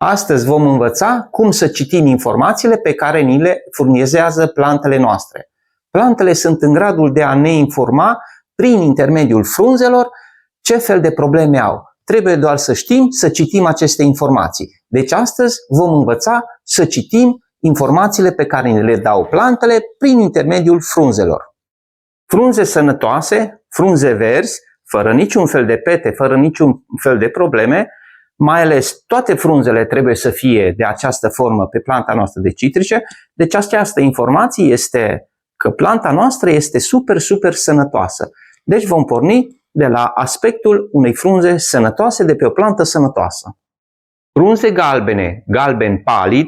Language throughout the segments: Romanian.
Astăzi vom învăța cum să citim informațiile pe care ni le furnizează plantele noastre. Plantele sunt în gradul de a ne informa prin intermediul frunzelor ce fel de probleme au. Trebuie doar să știm să citim aceste informații. Deci astăzi vom învăța să citim informațiile pe care ni le dau plantele prin intermediul frunzelor. Frunze sănătoase, frunze verzi, fără niciun fel de pete, fără niciun fel de probleme, mai ales toate frunzele trebuie să fie de această formă pe planta noastră de citrice. Deci această informație este că planta noastră este super sănătoasă. Deci vom porni de la aspectul unei frunze sănătoase de pe o plantă sănătoasă. Frunze galbene, galben palid,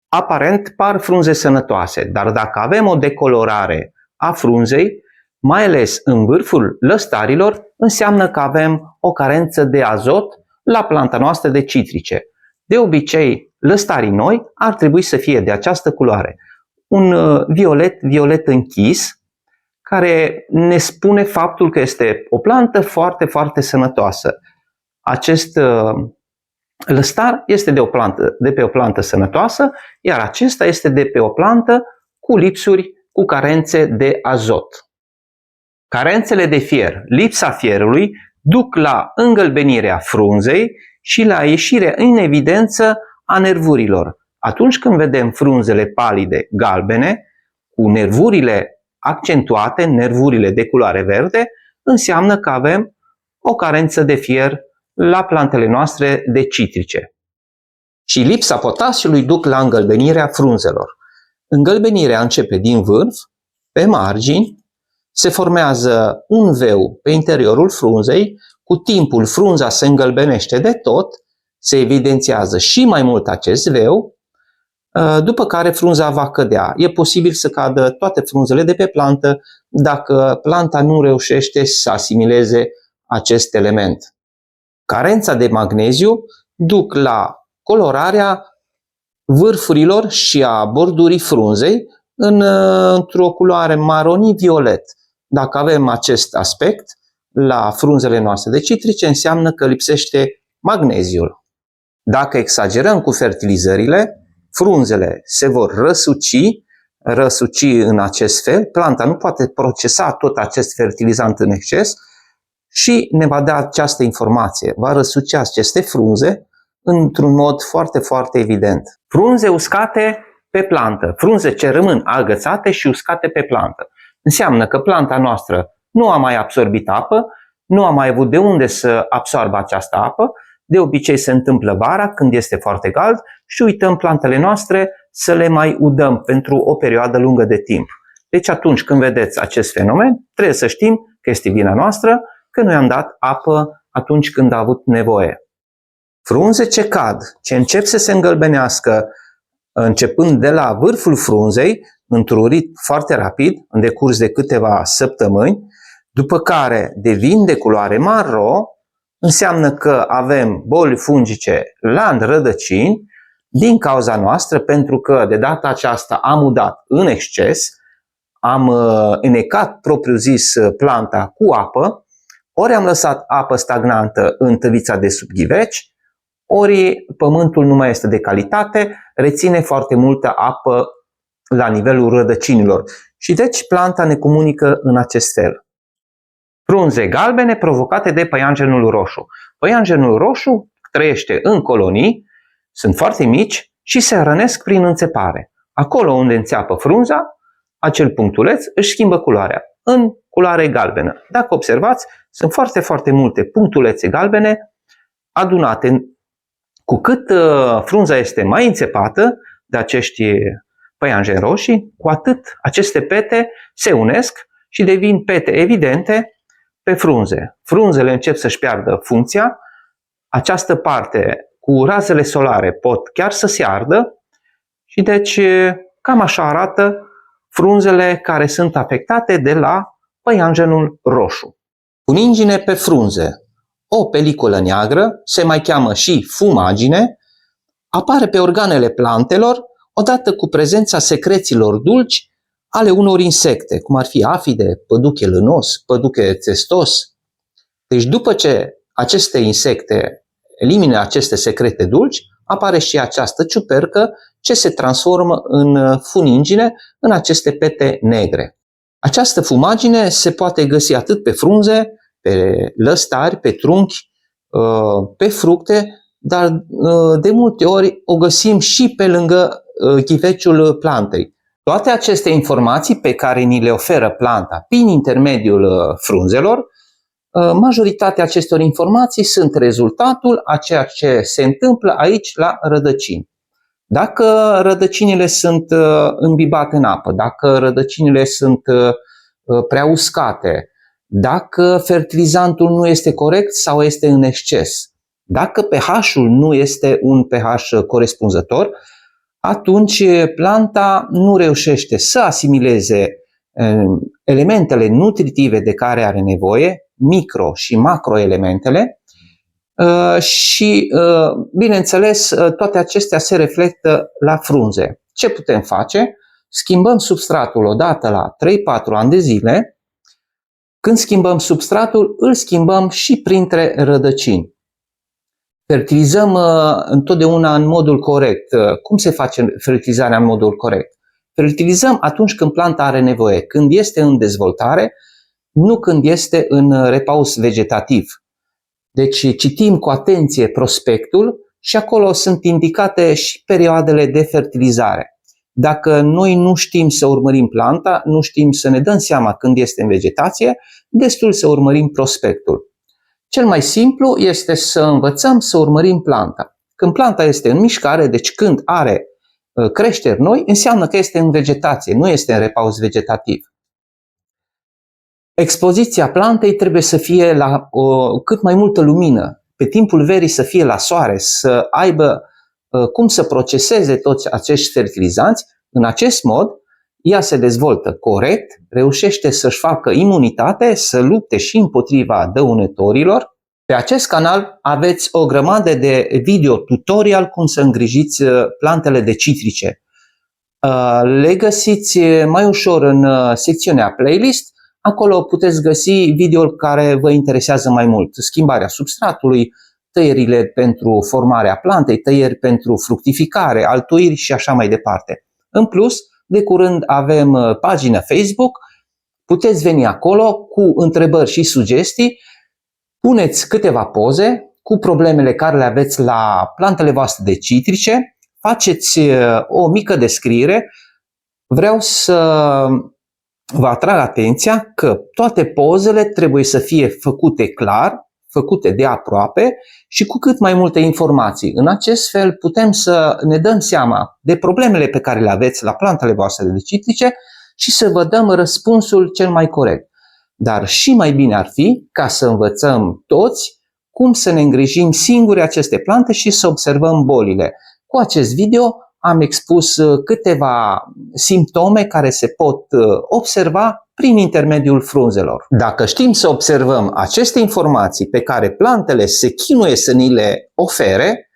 aparent par frunze sănătoase, dar dacă avem o decolorare a frunzei, mai ales în vârful lăstarilor, înseamnă că avem o carență de azot la planta noastră de citrice. De obicei, lăstarii noi ar trebui să fie de această culoare. Un violet închis, care ne spune faptul că este o plantă foarte sănătoasă. Acest lăstar este de pe o plantă sănătoasă, iar acesta este de pe o plantă cu lipsuri, cu carențe de azot. Carențele de fier, lipsa fierului, duc la îngălbenirea frunzei și la ieșirea în evidență a nervurilor. Atunci când vedem frunzele palide galbene, cu nervurile accentuate, nervurile de culoare verde, înseamnă că avem o carență de fier la plantele noastre de citrice. Și lipsa potasiului duc la îngălbenirea frunzelor. Îngălbenirea începe din vârf, pe margini, se formează un veu pe interiorul frunzei, cu timpul frunza se îngălbenește de tot, se evidențiază și mai mult acest veu, după care frunza va cădea. E posibil să cadă toate frunzele de pe plantă dacă planta nu reușește să asimileze acest element. Carența de magneziu duc la colorarea vârfurilor și a bordurii frunzei într-o culoare maronii-violet. Dacă avem acest aspect la frunzele noastre de citrice, înseamnă că lipsește magneziul. Dacă exagerăm cu fertilizările, frunzele se vor răsuci în acest fel, planta nu poate procesa tot acest fertilizant în exces și ne va da această informație, va răsuci aceste frunze într-un mod foarte evident. Frunze uscate pe plantă, frunze ce rămân agățate și uscate pe plantă. Înseamnă că planta noastră nu a mai absorbit apă, nu a mai avut de unde să absoarbă această apă. De obicei se întâmplă vara, când este foarte cald, și uităm plantele noastre să le mai udăm pentru o perioadă lungă de timp. Deci atunci când vedeți acest fenomen, trebuie să știm că este vina noastră, că nu i-am dat apă atunci când a avut nevoie. Frunze ce cad, ce încep să se îngălbenească, începând de la vârful frunzei, într-un ritm foarte rapid, în decurs de câteva săptămâni, după care devin de culoare maro, înseamnă că avem boli fungice la rădăcini din cauza noastră, pentru că de data aceasta am udat în exces, am înecat propriu-zis planta cu apă, ori am lăsat apă stagnantă în tăvița de sub ghiveci, ori pământul nu mai este de calitate, reține foarte multă apă la nivelul rădăcinilor și deci planta ne comunică în acest fel. Frunze galbene provocate de păianjenul roșu. Păianjenul roșu trăiește în colonii, sunt foarte mici și se hrănesc prin înțepare. Acolo unde înțeapă frunza, acel punctuleț își schimbă culoarea în culoare galbenă. Dacă observați, sunt foarte multe punctulețe galbene adunate. Cu cât frunza este mai înțepată de acești păianjeni roșii, cu atât aceste pete se unesc și devin pete evidente pe frunze. Frunzele încep să-și piardă funcția, această parte cu razele solare pot chiar să se ardă și deci cam așa arată frunzele care sunt afectate de la păianjenul roșu. Puningine pe frunze. O peliculă neagră, se mai cheamă și fumagine, apare pe organele plantelor odată cu prezența secrețiilor dulci ale unor insecte, cum ar fi afide, păduche lănos, păduche țestos. Deci după ce aceste insecte elimine aceste secrete dulci, apare și această ciupercă ce se transformă în funingine, în aceste pete negre. Această fumagine se poate găsi atât pe frunze, pe lăstari, pe trunchi, pe fructe, dar de multe ori o găsim și pe lângă ghiveciul plantei. Toate aceste informații pe care ni le oferă planta prin intermediul frunzelor, majoritatea acestor informații sunt rezultatul a ceea ce se întâmplă aici la rădăcini. Dacă rădăcinile sunt îmbibate în apă, dacă rădăcinile sunt prea uscate, dacă fertilizantul nu este corect sau este în exces, dacă pH-ul nu este un pH corespunzător, atunci planta nu reușește să asimileze elementele nutritive de care are nevoie, micro și macroelementele, și, bineînțeles, toate acestea se reflectă la frunze. Ce putem face? Schimbăm substratul odată la 3-4 ani de zile. Când schimbăm substratul, îl schimbăm și printre rădăcini. Fertilizăm întotdeauna în modul corect. Cum se face fertilizarea în modul corect? Fertilizăm atunci când planta are nevoie, când este în dezvoltare, nu când este în repaus vegetativ. Deci citim cu atenție prospectul și acolo sunt indicate și perioadele de fertilizare. Dacă noi nu știm să urmărim planta, nu știm să ne dăm seama când este în vegetație, destul să urmărim prospectul. Cel mai simplu este să învățăm să urmărim planta. Când planta este în mișcare, deci când are creșteri noi, înseamnă că este în vegetație, nu este în repaus vegetativ. Expoziția plantei trebuie să fie la cât mai multă lumină, pe timpul verii să fie la soare, să aibă cum să proceseze toți acești fertilizanți. În acest mod, ea se dezvoltă corect, reușește să-și facă imunitate, să lupte și împotriva dăunătorilor. Pe acest canal aveți o grămadă de video tutorial cum să îngrijiți plantele de citrice. Le găsiți mai ușor în secțiunea playlist. Acolo puteți găsi videoul care vă interesează mai mult. Schimbarea substratului, tăierile pentru formarea plantei, tăieri pentru fructificare, altuiri și așa mai departe. În plus, de curând avem pagină Facebook, puteți veni acolo cu întrebări și sugestii, puneți câteva poze cu problemele care le aveți la plantele voastre de citrice, faceți o mică descriere. Vreau să vă atrag atenția că toate pozele trebuie să fie făcute clar, făcute de aproape și cu cât mai multe informații. În acest fel putem să ne dăm seama de problemele pe care le aveți la plantele voastre de citrice și să vă dăm răspunsul cel mai corect. Dar și mai bine ar fi ca să învățăm toți cum să ne îngrijim singuri aceste plante și să observăm bolile. Cu acest video am expus câteva simptome care se pot observa prin intermediul frunzelor. Dacă știm să observăm aceste informații pe care plantele se chinuie să ni le ofere,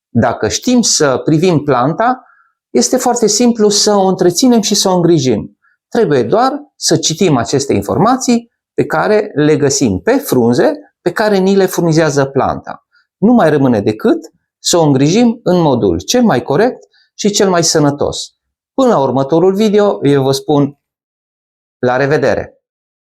dacă știm să privim planta, este foarte simplu să o întreținem și să o îngrijim. Trebuie doar să citim aceste informații pe care le găsim pe frunze, pe care ni le furnizează planta. Nu mai rămâne decât să o îngrijim în modul cel mai corect și cel mai sănătos. Până la următorul video, eu vă spun la revedere!